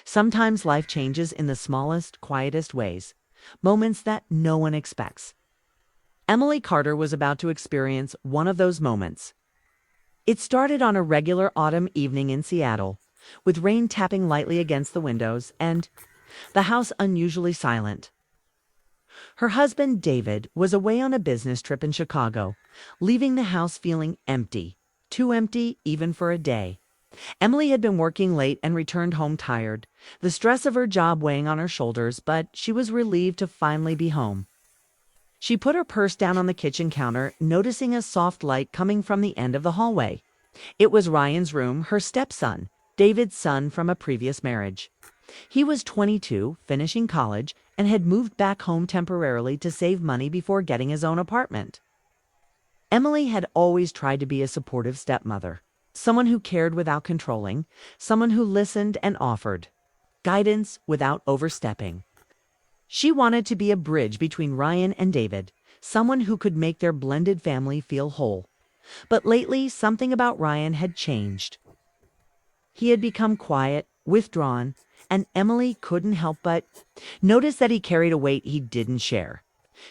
Sometimes life changes in the smallest, quietest ways, moments that no one expects. Emily Carter was about to experience one of those moments. It started on a regular autumn evening in Seattle, with rain tapping lightly against the windows and the house unusually silent. Her husband, David, was away on a business trip in Chicago, leaving the house feeling empty, too empty even for a day. Emily had been working late and returned home tired, the stress of her job weighing on her shoulders, but she was relieved to finally be home. She put her purse down on the kitchen counter, noticing a soft light coming from the end of the hallway. It was Ryan's room, her stepson, David's son from a previous marriage. He was 22, finishing college, and had moved back home temporarily to save money before getting his own apartment. Emily had always tried to be a supportive stepmother, someone who cared without controlling, someone who listened and offered guidance without overstepping. She wanted to be a bridge between Ryan and David, someone who could make their blended family feel whole. But lately, something about Ryan had changed. He had become quiet, withdrawn, and Emily couldn't help but notice that he carried a weight he didn't share.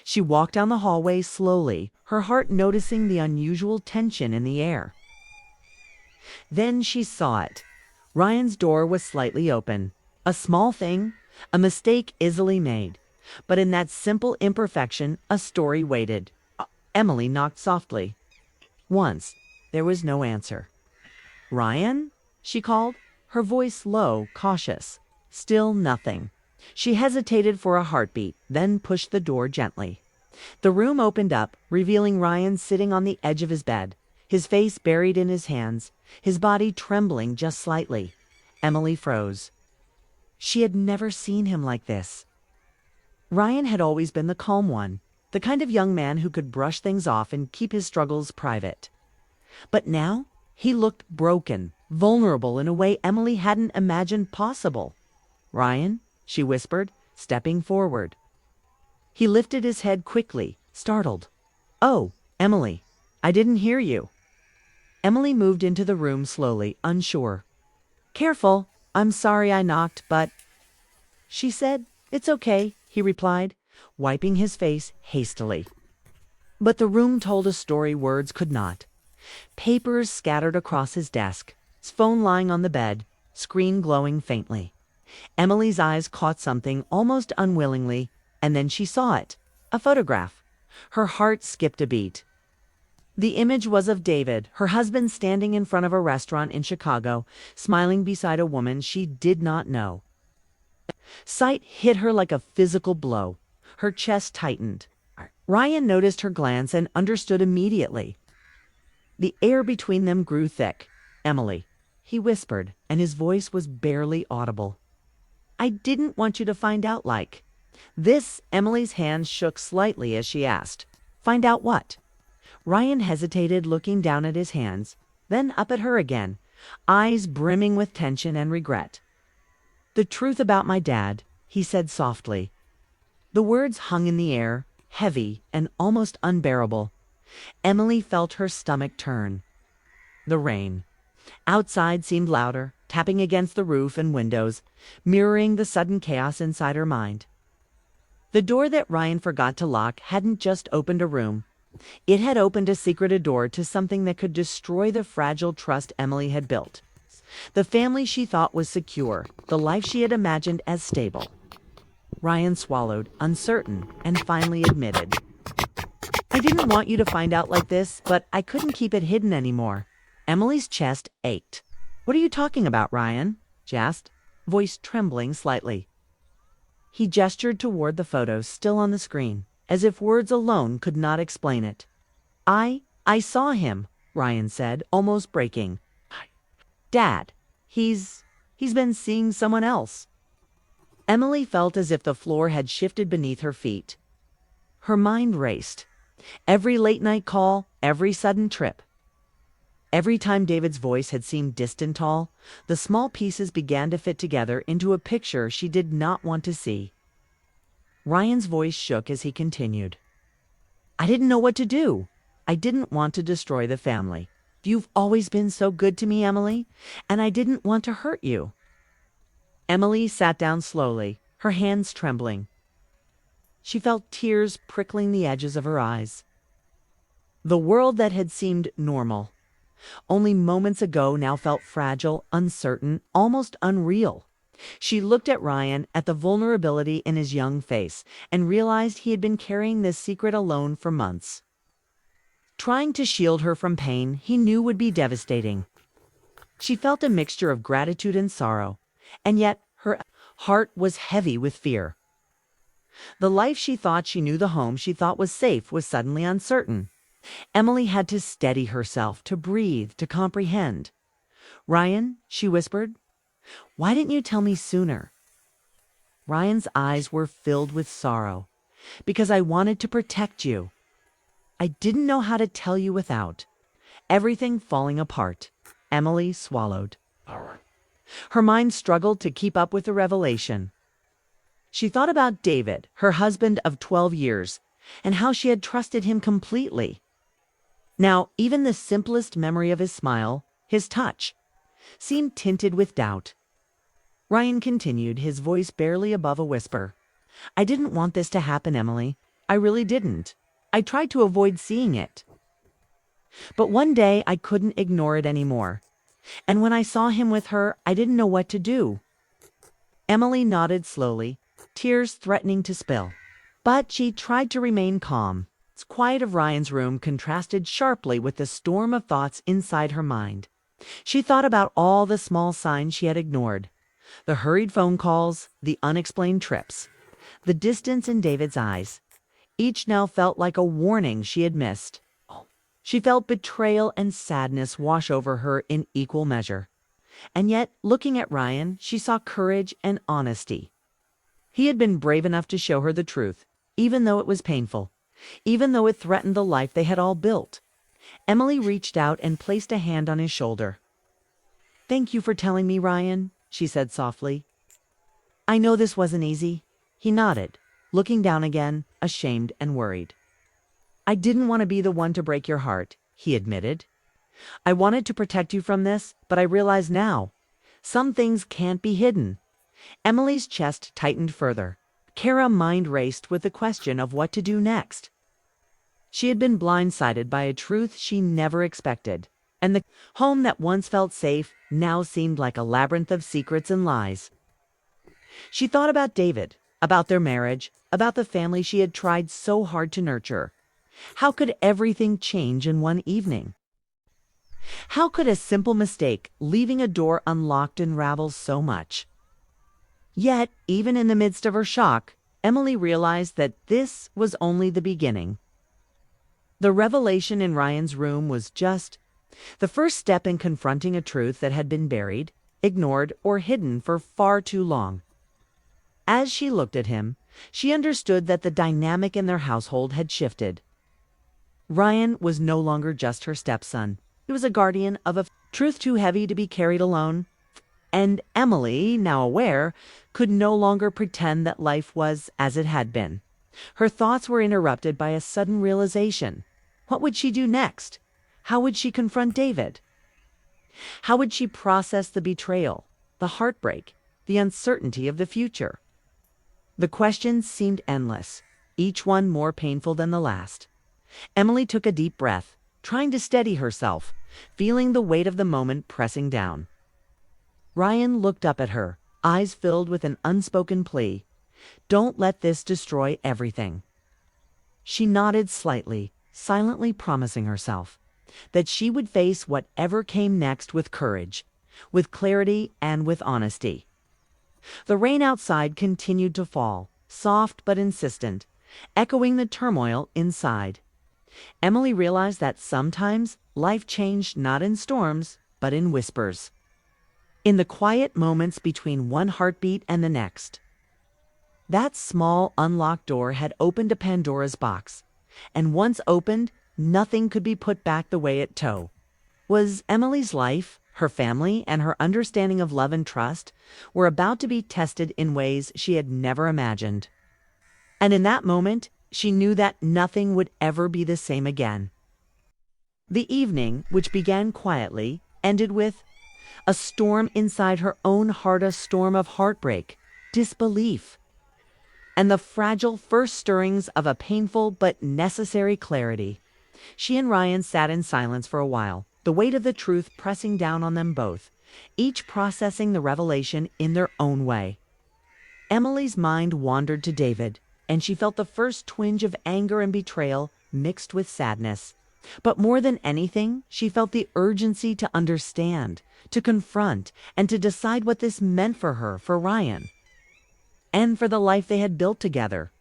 She walked down the hallway slowly, her heart noticing the unusual tension in the air. Then she saw it. Ryan's door was slightly open. A small thing, a mistake easily made. But in that simple imperfection, a story waited. Emily knocked softly. Once, there was no answer. "Ryan?" she called, her voice low, cautious. Still nothing. She hesitated for a heartbeat, then pushed the door gently. The room opened up, revealing Ryan sitting on the edge of his bed, his face buried in his hands, his body trembling just slightly. Emily froze. She had never seen him like this. Ryan had always been the calm one, the kind of young man who could brush things off and keep his struggles private. But now, he looked broken, vulnerable in a way Emily hadn't imagined possible. "Ryan?" she whispered, stepping forward. He lifted his head quickly, startled. "Oh, Emily, I didn't hear you." Emily moved into the room slowly, unsure. "Careful, I'm sorry I knocked, but—" she said. "It's okay," he replied, wiping his face hastily. But the room told a story words could not. Papers scattered across his desk, his phone lying on the bed, screen glowing faintly. Emily's eyes caught something almost unwillingly, and then she saw it. A photograph. Her heart skipped a beat. The image was of David, her husband, standing in front of a restaurant in Chicago, smiling beside a woman she did not know. Sight hit her like a physical blow. Her chest tightened. Ryan noticed her glance and understood immediately. The air between them grew thick. "Emily," he whispered, and his voice was barely audible. "I didn't want you to find out like this." Emily's hand shook slightly as she asked, "Find out what?" Ryan hesitated, looking down at his hands, then up at her again, eyes brimming with tension and regret. "The truth about my dad," he said softly. The words hung in the air, heavy and almost unbearable. Emily felt her stomach turn. The rain outside seemed louder, tapping against the roof and windows, mirroring the sudden chaos inside her mind. The door that Ryan forgot to lock hadn't just opened a room. It had opened a secret door to something that could destroy the fragile trust Emily had built. The family she thought was secure, the life she had imagined as stable. Ryan swallowed, uncertain, and finally admitted, "I didn't want you to find out like this, but I couldn't keep it hidden anymore." Emily's chest ached. "What are you talking about, Ryan?" she asked, voice trembling slightly. He gestured toward the photos still on the screen, as if words alone could not explain it. I saw him," Ryan said, almost breaking. "Dad, he's been seeing someone else." Emily felt as if the floor had shifted beneath her feet. Her mind raced. Every late-night call, every sudden trip. Every time David's voice had seemed distant tall, the small pieces began to fit together into a picture she did not want to see. Ryan's voice shook as he continued. "I didn't know what to do. I didn't want to destroy the family. You've always been so good to me, Emily, and I didn't want to hurt you." Emily sat down slowly, her hands trembling. She felt tears prickling the edges of her eyes. The world that had seemed normal only moments ago now felt fragile, uncertain, almost unreal. She looked at Ryan, at the vulnerability in his young face, and realized he had been carrying this secret alone for months. Trying to shield her from pain he knew would be devastating. She felt a mixture of gratitude and sorrow, and yet her heart was heavy with fear. The life she thought she knew, the home she thought was safe, was suddenly uncertain. Emily had to steady herself, to breathe, to comprehend. "Ryan," she whispered, "why didn't you tell me sooner?" Ryan's eyes were filled with sorrow. "Because I wanted to protect you. I didn't know how to tell you without everything falling apart." Emily swallowed. Her mind struggled to keep up with the revelation. She thought about David, her husband of 12 years, and how she had trusted him completely. Now, even the simplest memory of his smile, his touch, seemed tinted with doubt. Ryan continued, his voice barely above a whisper. "I didn't want this to happen, Emily. I really didn't. I tried to avoid seeing it. But one day I couldn't ignore it anymore. And when I saw him with her, I didn't know what to do." Emily nodded slowly, tears threatening to spill. But she tried to remain calm. The quiet of Ryan's room contrasted sharply with the storm of thoughts inside her mind. She thought about all the small signs she had ignored. The hurried phone calls, the unexplained trips, the distance in David's eyes. Each now felt like a warning she had missed. She felt betrayal and sadness wash over her in equal measure. And yet, looking at Ryan, she saw courage and honesty. He had been brave enough to show her the truth, even though it was painful, even though it threatened the life they had all built. Emily reached out and placed a hand on his shoulder. "Thank you for telling me, Ryan," she said softly. "I know this wasn't easy." He nodded, looking down again, ashamed and worried. "I didn't want to be the one to break your heart," he admitted. "I wanted to protect you from this, but I realize now, some things can't be hidden." Emily's chest tightened further. Kara's mind raced with the question of what to do next. She had been blindsided by a truth she never expected, and the home that once felt safe now seemed like a labyrinth of secrets and lies. She thought about David, about their marriage, about the family she had tried so hard to nurture. How could everything change in one evening? How could a simple mistake, leaving a door unlocked, unravel so much? Yet, even in the midst of her shock, Emily realized that this was only the beginning. The revelation in Ryan's room was just the first step in confronting a truth that had been buried, ignored, or hidden for far too long. As she looked at him, she understood that the dynamic in their household had shifted. Ryan was no longer just her stepson. He was a guardian of a truth too heavy to be carried alone. And Emily, now aware, could no longer pretend that life was as it had been. Her thoughts were interrupted by a sudden realization. What would she do next? How would she confront David? How would she process the betrayal, the heartbreak, the uncertainty of the future? The questions seemed endless, each one more painful than the last. Emily took a deep breath, trying to steady herself, feeling the weight of the moment pressing down. Ryan looked up at her, eyes filled with an unspoken plea. "Don't let this destroy everything." She nodded slightly, silently promising herself that she would face whatever came next with courage, with clarity, and with honesty. The rain outside continued to fall, soft but insistent, echoing the turmoil inside. Emily realized that sometimes life changed not in storms, but in whispers. In the quiet moments between one heartbeat and the next. That small, unlocked door had opened a Pandora's box, and once opened, nothing could be put back the way it was. Emily's life, her family, and her understanding of love and trust were about to be tested in ways she had never imagined. And in that moment, she knew that nothing would ever be the same again. The evening, which began quietly, ended with A storm inside her own heart, a storm of heartbreak, disbelief, and the fragile first stirrings of a painful but necessary clarity. She and Ryan sat in silence for a while, the weight of the truth pressing down on them both, each processing the revelation in their own way. Emily's mind wandered to David, and she felt the first twinge of anger and betrayal mixed with sadness. But more than anything, she felt the urgency to understand, to confront, and to decide what this meant for her, for Ryan, and for the life they had built together.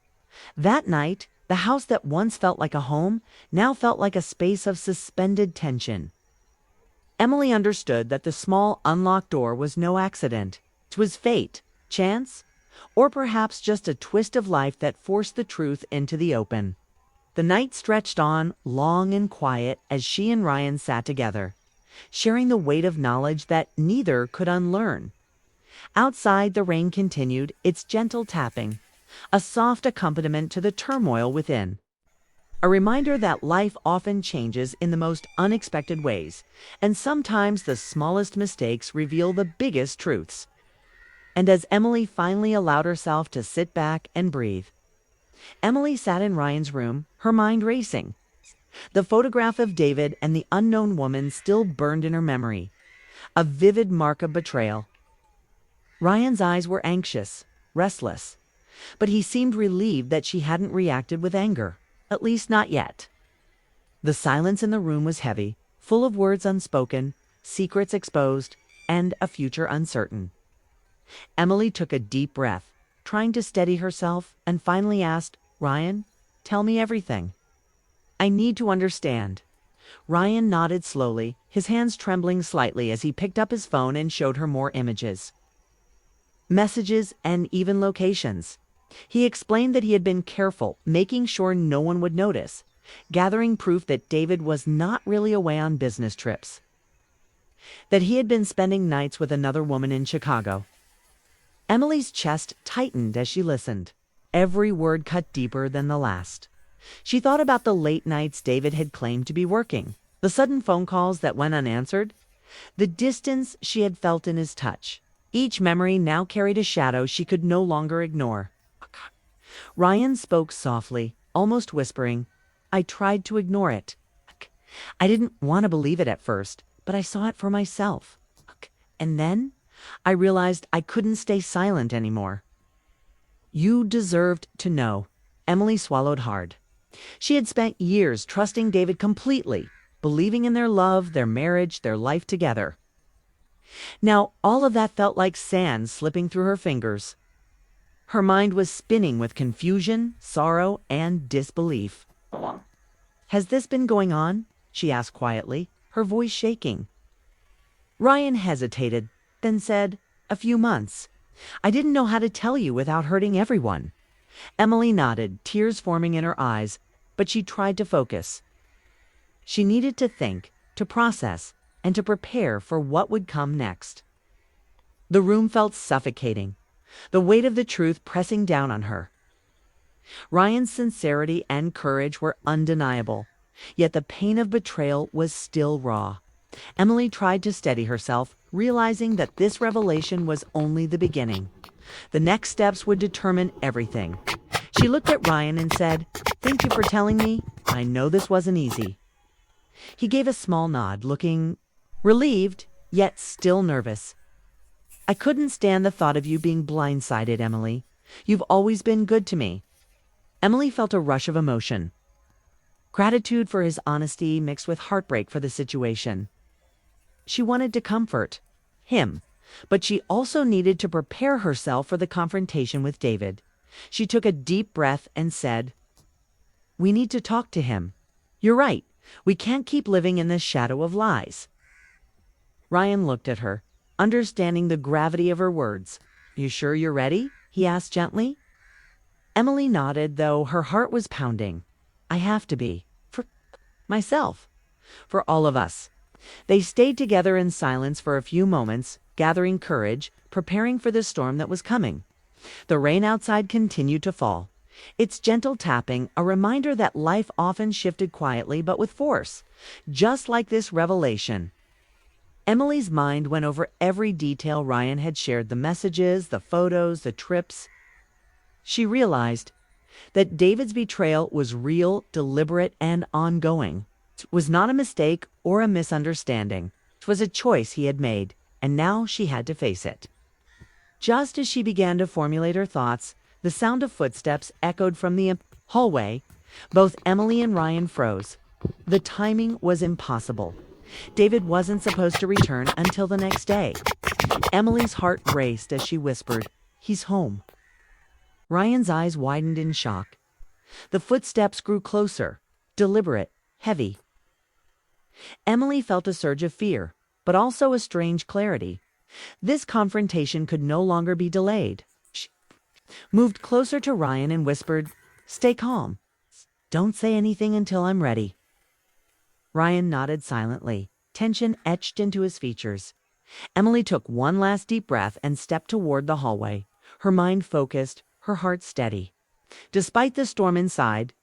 That night, the house that once felt like a home now felt like a space of suspended tension. Emily understood that the small unlocked door was no accident. It was fate, chance, or perhaps just a twist of life that forced the truth into the open. The night stretched on, long and quiet, as she and Ryan sat together, sharing the weight of knowledge that neither could unlearn. Outside, the rain continued, its gentle tapping, a soft accompaniment to the turmoil within. A reminder that life often changes in the most unexpected ways, and sometimes the smallest mistakes reveal the biggest truths. And as Emily finally allowed herself to sit back and breathe, Emily sat in Ryan's room, her mind racing. The photograph of David and the unknown woman still burned in her memory, a vivid mark of betrayal. Ryan's eyes were anxious, restless, but he seemed relieved that she hadn't reacted with anger, at least not yet. The silence in the room was heavy, full of words unspoken, secrets exposed, and a future uncertain. Emily took a deep breath, trying to steady herself, and finally asked, "Ryan, tell me everything. I need to understand." Ryan nodded slowly, his hands trembling slightly as he picked up his phone and showed her more images, messages, and even locations. He explained that he had been careful, making sure no one would notice, gathering proof that David was not really away on business trips, that he had been spending nights with another woman in Chicago. Emily's chest tightened as she listened, every word cut deeper than the last. She thought about the late nights David had claimed to be working, the sudden phone calls that went unanswered, the distance she had felt in his touch. Each memory now carried a shadow she could no longer ignore. Ryan spoke softly, almost whispering, "I tried to ignore it. I didn't want to believe it at first, but I saw it for myself. And then I realized I couldn't stay silent anymore." "You deserved to know." Emily swallowed hard. She had spent years trusting David completely, believing in their love, their marriage, their life together. Now, all of that felt like sand slipping through her fingers. Her mind was spinning with confusion, sorrow, and disbelief. "Has this been going on?" she asked quietly, her voice shaking. Ryan hesitated, then said, "A few months. I didn't know how to tell you without hurting everyone." Emily nodded, tears forming in her eyes, but she tried to focus. She needed to think, to process, and to prepare for what would come next. The room felt suffocating, the weight of the truth pressing down on her. Ryan's sincerity and courage were undeniable, yet the pain of betrayal was still raw. Emily tried to steady herself, realizing that this revelation was only the beginning. The next steps would determine everything. She looked at Ryan and said, "Thank you for telling me. I know this wasn't easy." He gave a small nod, looking relieved, yet still nervous. "I couldn't stand the thought of you being blindsided, Emily. You've always been good to me." Emily felt a rush of emotion. Gratitude for his honesty mixed with heartbreak for the situation. She wanted to comfort him, but she also needed to prepare herself for the confrontation with David. She took a deep breath and said, "We need to talk to him. You're right. We can't keep living in the shadow of lies." Ryan looked at her, understanding the gravity of her words. "You sure you're ready?" he asked gently. Emily nodded, though her heart was pounding. "I have to be. For myself. For all of us." They stayed together in silence for a few moments, gathering courage, preparing for the storm that was coming. The rain outside continued to fall, its gentle tapping a reminder that life often shifted quietly but with force, just like this revelation. Emily's mind went over every detail Ryan had shared, the messages, the photos, the trips. She realized that David's betrayal was real, deliberate, and ongoing. It was not a mistake or a misunderstanding. It was a choice he had made, and now she had to face it. Just as she began to formulate her thoughts, the sound of footsteps echoed from the hallway. Both Emily and Ryan froze. The timing was impossible. David wasn't supposed to return until the next day. Emily's heart raced as she whispered, "He's home." Ryan's eyes widened in shock. The footsteps grew closer, deliberate, heavy. Emily felt a surge of fear, but also a strange clarity. This confrontation could no longer be delayed. She moved closer to Ryan and whispered, "Stay calm. Don't say anything until I'm ready." Ryan nodded silently, tension etched into his features. Emily took one last deep breath and stepped toward the hallway, her mind focused, her heart steady. Despite the storm inside,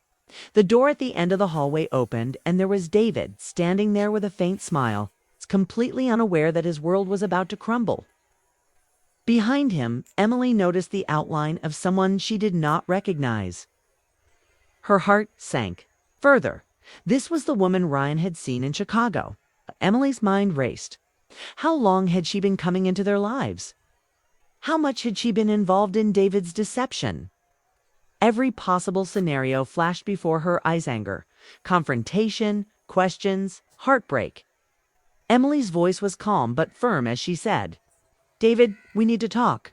the door at the end of the hallway opened, and there was David standing there with a faint smile, completely unaware that his world was about to crumble. Behind him, Emily noticed the outline of someone she did not recognize. Her heart sank. Further, this was the woman Ryan had seen in Chicago. Emily's mind raced. How long had she been coming into their lives? How much had she been involved in David's deception? Every possible scenario flashed before her eyes: anger, confrontation, questions, heartbreak. Emily's voice was calm but firm as she said, "David, we need to talk."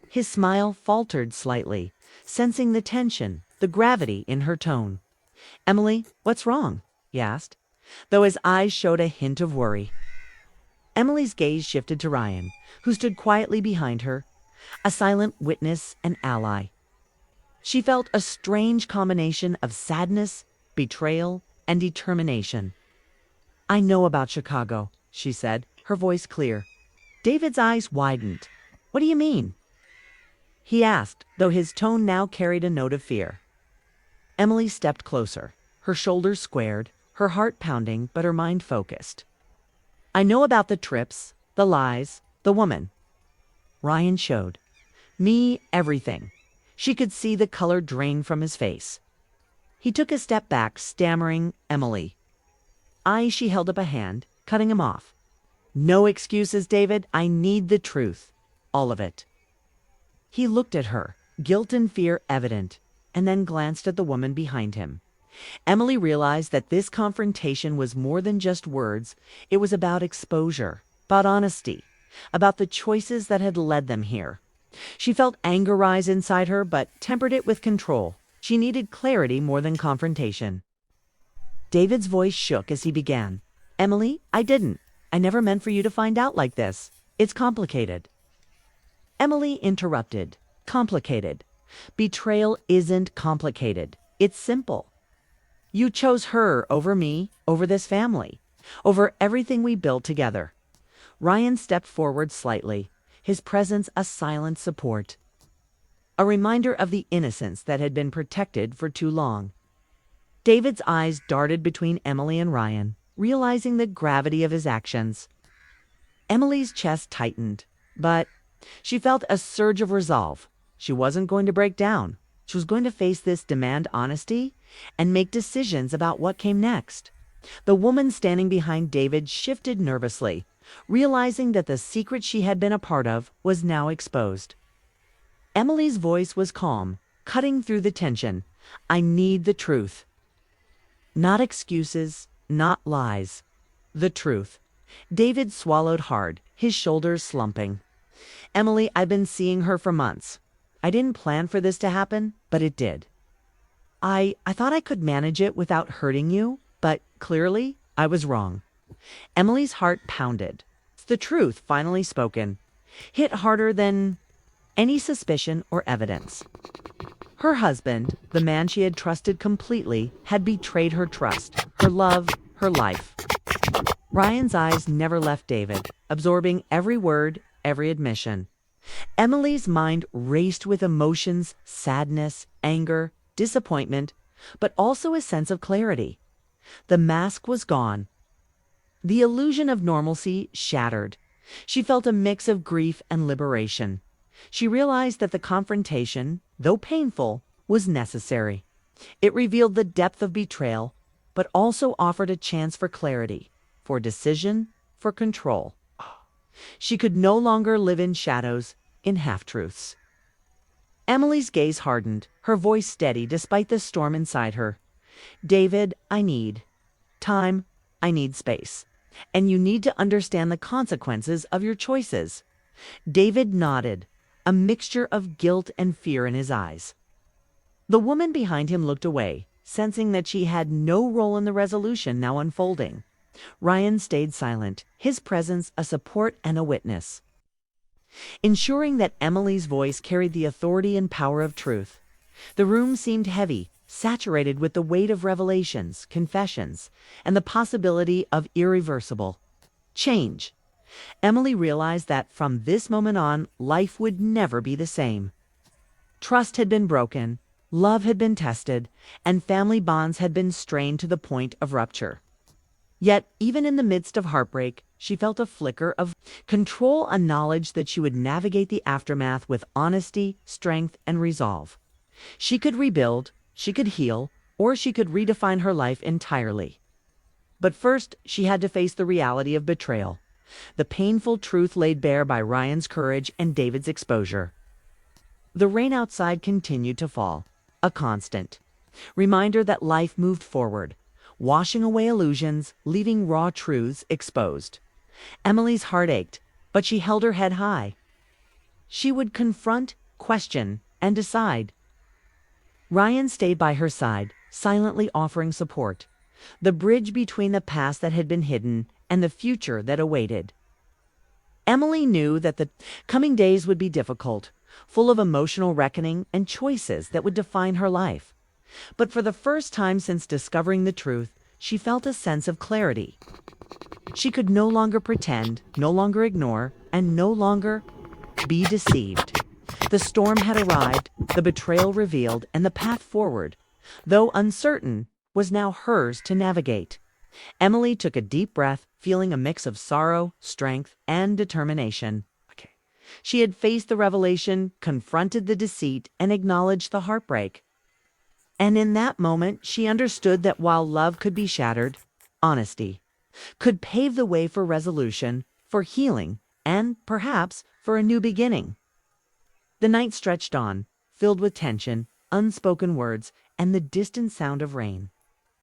His smile faltered slightly, sensing the tension, the gravity in her tone. "Emily, what's wrong?" he asked, though his eyes showed a hint of worry. Emily's gaze shifted to Ryan, who stood quietly behind her, a silent witness and ally. She felt a strange combination of sadness, betrayal, and determination. "I know about Chicago," she said, her voice clear. David's eyes widened. "What do you mean?" he asked, though his tone now carried a note of fear. Emily stepped closer, her shoulders squared, her heart pounding, but her mind focused. "I know about the trips, the lies, the woman." Ryan showed me everything. She could see the color drain from his face. He took a step back, stammering, "Emily." She held up a hand, cutting him off. "No excuses, David. I need the truth. All of it." He looked at her, guilt and fear evident, and then glanced at the woman behind him. Emily realized that this confrontation was more than just words. It was about exposure, about honesty, about the choices that had led them here. She felt anger rise inside her, but tempered it with control. She needed clarity more than confrontation. David's voice shook as he began. "Emily, I never meant for you to find out like this. It's complicated." Emily interrupted. "Complicated? Betrayal isn't complicated. It's simple. You chose her over me, over this family, over everything we built together." Ryan stepped forward slightly, his presence a silent support, a reminder of the innocence that had been protected for too long. David's eyes darted between Emily and Ryan, realizing the gravity of his actions. Emily's chest tightened, but she felt a surge of resolve. She wasn't going to break down. She was going to face this, demand honesty, and make decisions about what came next. The woman standing behind David shifted nervously, realizing that the secret she had been a part of was now exposed. Emily's voice was calm, cutting through the tension. "I need the truth. Not excuses, not lies. The truth." David swallowed hard, his shoulders slumping. "Emily, I've been seeing her for months. I didn't plan for this to happen, but it did. I thought I could manage it without hurting you, but clearly I was wrong." Emily's heart pounded. The truth, finally spoken, hit harder than any suspicion or evidence. Her husband, the man she had trusted completely, had betrayed her trust, her love, her life. Ryan's eyes never left David, absorbing every word, every admission. Emily's mind raced with emotions, sadness, anger, disappointment, but also a sense of clarity. The mask was gone. The illusion of normalcy shattered. She felt a mix of grief and liberation. She realized that the confrontation, though painful, was necessary. It revealed the depth of betrayal, but also offered a chance for clarity, for decision, for control. She could no longer live in shadows, in half-truths. Emily's gaze hardened, her voice steady despite the storm inside her. David, I need time, I need space. And you need to understand the consequences of your choices. David nodded, a mixture of guilt and fear in his eyes. The woman behind him looked away, sensing that she had no role in the resolution now unfolding. Ryan stayed silent, his presence a support and a witness, ensuring that Emily's voice carried the authority and power of truth. The room seemed heavy, saturated with the weight of revelations, confessions, and the possibility of irreversible change. Emily realized that from this moment on, life would never be the same. Trust had been broken, love had been tested, and family bonds had been strained to the point of rupture. Yet, even in the midst of heartbreak, she felt a flicker of control, a knowledge that she would navigate the aftermath with honesty, strength, and resolve. She could rebuild, she could heal, or she could redefine her life entirely. But first, she had to face the reality of betrayal, the painful truth laid bare by Ryan's courage and David's exposure. The rain outside continued to fall, a constant reminder that life moved forward, washing away illusions, leaving raw truths exposed. Emily's heart ached, but she held her head high. She would confront, question, and decide. Ryan stayed by her side, silently offering support, the bridge between the past that had been hidden and the future that awaited. Emily knew that the coming days would be difficult, full of emotional reckoning and choices that would define her life. But for the first time since discovering the truth, she felt a sense of clarity. She could no longer pretend, no longer ignore, and no longer be deceived. The storm had arrived, the betrayal revealed, and the path forward, though uncertain, was now hers to navigate. Emily took a deep breath, feeling a mix of sorrow, strength, and determination. She had faced the revelation, confronted the deceit, and acknowledged the heartbreak. And in that moment, she understood that while love could be shattered, honesty could pave the way for resolution, for healing, and perhaps for a new beginning. The night stretched on, filled with tension, unspoken words, and the distant sound of rain.